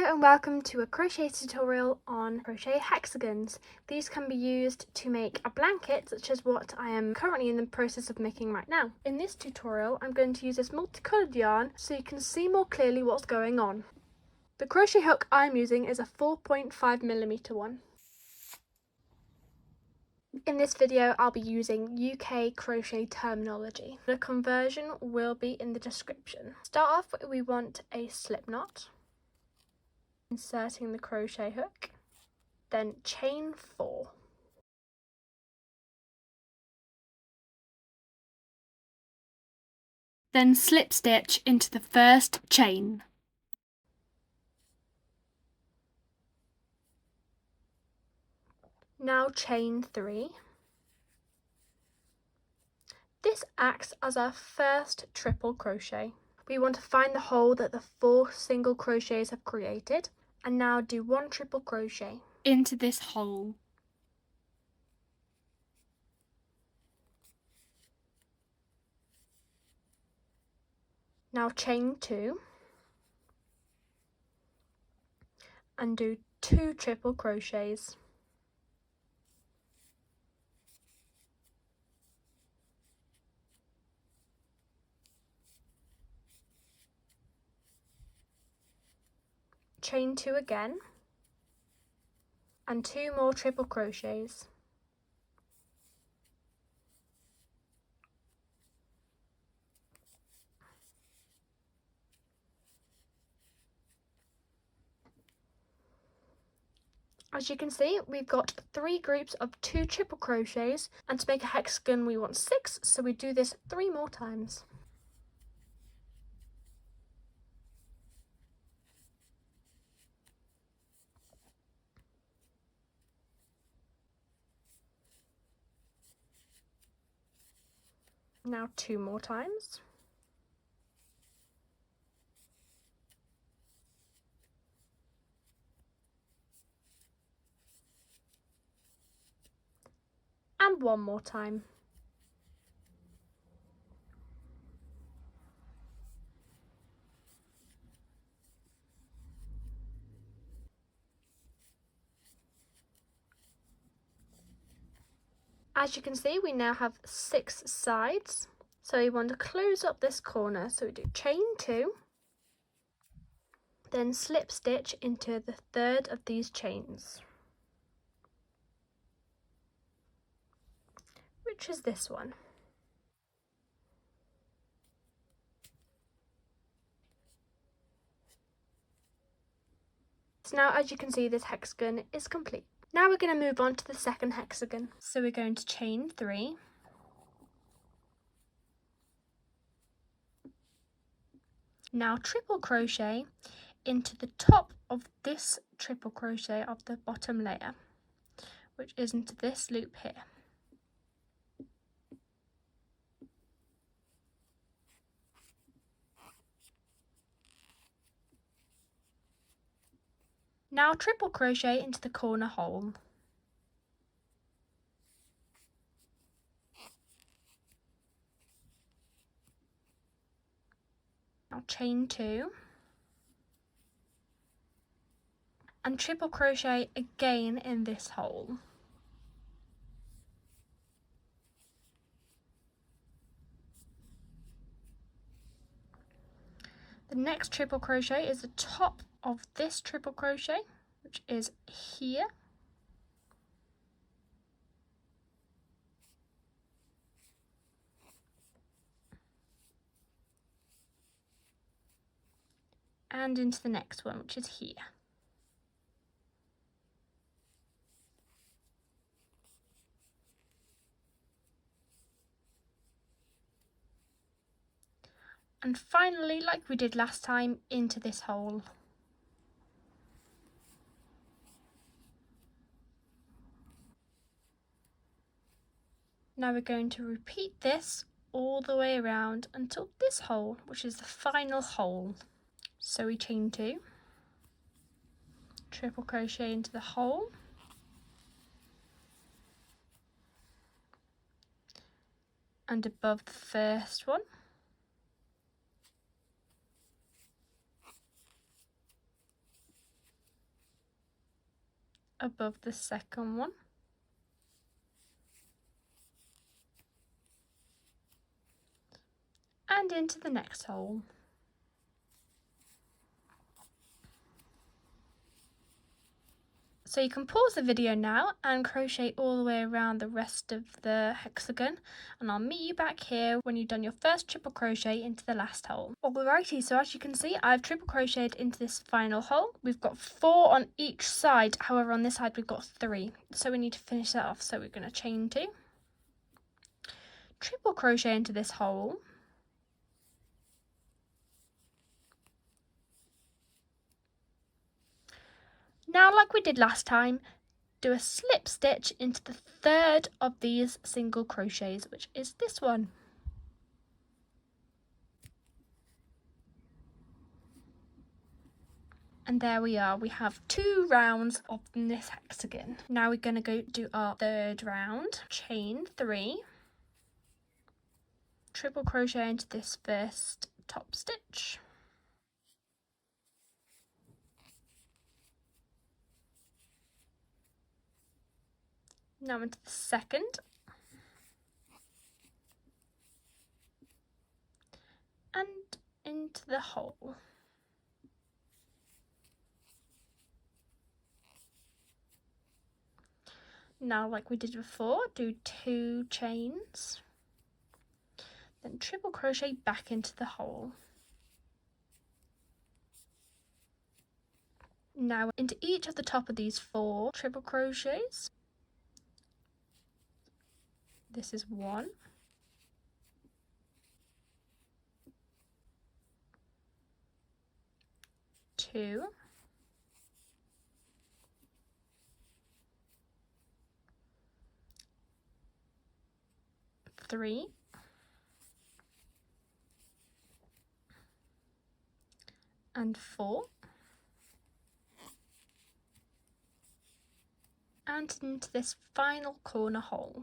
Hello and welcome to a crochet tutorial on crochet hexagons. These can be used to make a blanket, such as what I am currently in the process of making right now. In this tutorial, I'm going to use this multicolored yarn so you can see more clearly what's going on. The crochet hook I'm using is a 4.5mm one. In this video, I'll be using UK crochet terminology. The conversion will be in the description. Start off, we want a slip knot. Inserting the crochet hook, then chain 4. Then slip stitch into the first chain. Now chain 3. This acts as our first triple crochet. We want to find the hole that the 4 single crochets have created, and now do 1 triple crochet into this hole. Now chain 2 and do 2 triple crochets. Chain 2 again and 2 more triple crochets. As you can see, we've got 3 groups of 2 triple crochets, and to make a hexagon we want 6, so we do this 3 more times. Now 2 more times. And 1 more time. As you can see, we now have 6 sides, so we want to close up this corner, so we do chain 2, then slip stitch into the third of these chains, which is this one. So now, as you can see, this hexagon is complete. Now we're going to move on to the second hexagon. So we're going to chain 3, now triple crochet into the top of this triple crochet of the bottom layer, which is into this loop here. Now triple crochet into the corner hole. Now chain 2 and triple crochet again in this hole. The next triple crochet is the top of this triple crochet, which is here. And into the next one, which is here. And finally, like we did last time, into this hole. Now we're going to repeat this all the way around until this hole, which is the final hole. So we chain 2, triple crochet into the hole, and above the first one, above the second one. And into the next hole. So you can pause the video now and crochet all the way around the rest of the hexagon, and I'll meet you back here when you've done your first triple crochet into the last hole. Alrighty, so as you can see, I've triple crocheted into this final hole. We've got 4 on each side, however on this side we've got 3, so we need to finish that off. So we're going to chain 2, triple crochet into this hole, now like we did last time, do a slip stitch into the third of these single crochets, which is this one. And there we are, we have 2 rounds of this hexagon. Now we're going to go do our third round. Chain 3, triple crochet into this first top stitch, now into the second, and into the hole. Now like we did before, do 2 chains, then triple crochet back into the hole. Now into each of the top of these 4 triple crochets. This is 1, 2, 3, and 4, and into this final corner hole.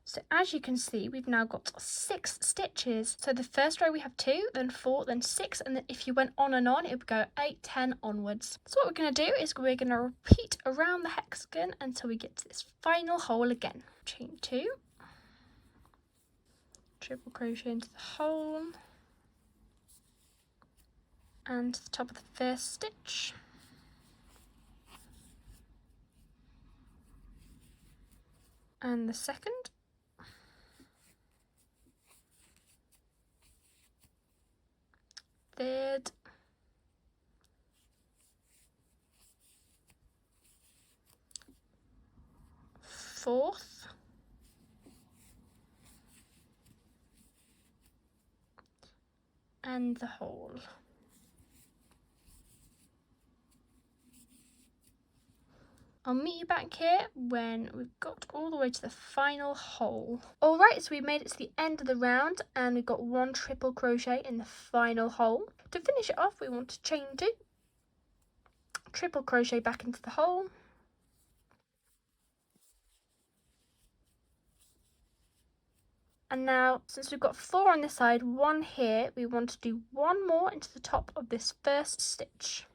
So as you can see, we've now got 6 stitches. So the first row we have 2, then 4, then 6, and then if you went on and on, it would go 8, 10 onwards. So what we're going to do is we're going to repeat around the hexagon until we get to this final hole again. Chain 2, triple crochet into the hole, and to the top of the first stitch, and the second, third, fourth, and the hole. I'll meet you back here when we've got all the way to the final hole. Alright, so we've made it to the end of the round and we've got 1 triple crochet in the final hole. To finish it off, we want to chain 2, triple crochet back into the hole, and now since we've got 4 on this side, 1 here, we want to do 1 more into the top of this first stitch.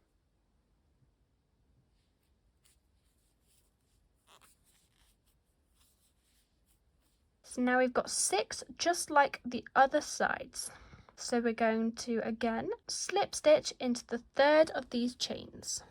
So now we've got 6, just like the other sides. So we're going to again slip stitch into the third of these chains.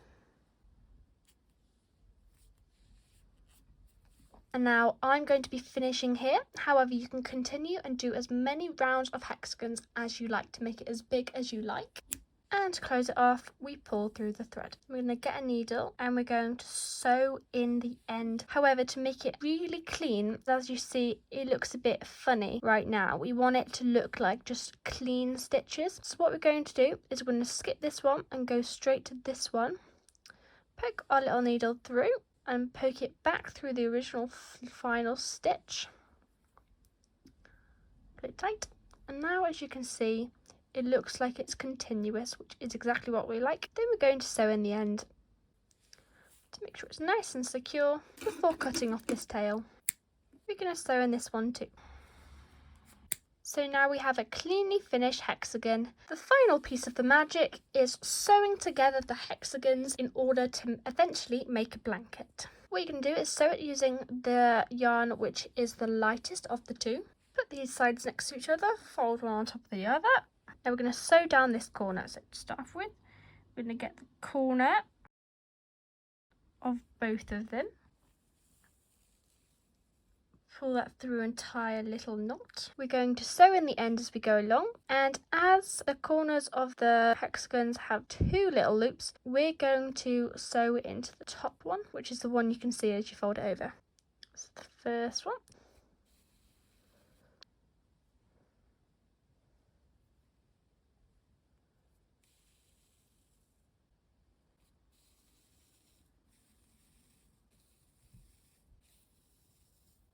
And now I'm going to be finishing here. However, you can continue and do as many rounds of hexagons as you like to make it as big as you like. And to close it off, we pull through the thread. We're going to get a needle and we're going to sew in the end. However, to make it really clean, as you see, it looks a bit funny right now. We want it to look like just clean stitches. So what we're going to do is we're going to skip this one and go straight to this one. Poke our little needle through and poke it back through the original final stitch. Put it tight. And now, as you can see, it looks like it's continuous, which is exactly what we like. Then we're going to sew in the end to make sure it's nice and secure before cutting off this tail. We're going to sew in this one too. So now we have a cleanly finished hexagon. The final piece of the magic is sewing together the hexagons in order to eventually make a blanket. What you can do is sew it using the yarn which is the lightest of the two. Put these sides next to each other, fold one on top of the other. Now we're going to sew down this corner. So to start off with, we're going to get the corner of both of them. Pull that through and tie a little knot. We're going to sew in the end as we go along, and as the corners of the hexagons have two little loops, we're going to sew into the top one, which is the one you can see as you fold it over. So the first one.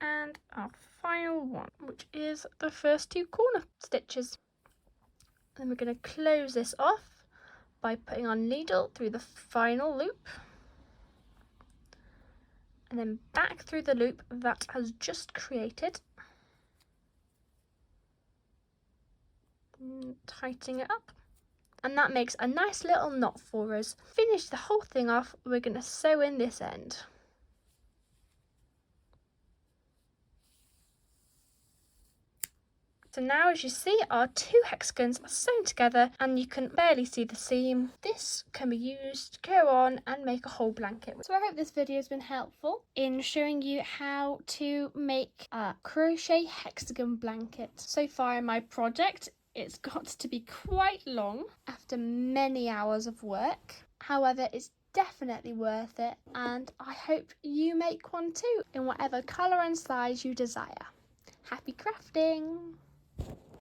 And our final one, which is the first two corner stitches. Then we're going to close this off by putting our needle through the final loop and then back through the loop that has just created, tightening it up, and that makes a nice little knot for us. Finish the whole thing off, we're going to sew in this end. So now, as you see, our two hexagons are sewn together and you can barely see the seam. This can be used to go on and make a whole blanket. So I hope this video has been helpful in showing you how to make a crochet hexagon blanket. So far in my project, it's got to be quite long after many hours of work. However, it's definitely worth it, and I hope you make one too in whatever colour and size you desire. Happy crafting!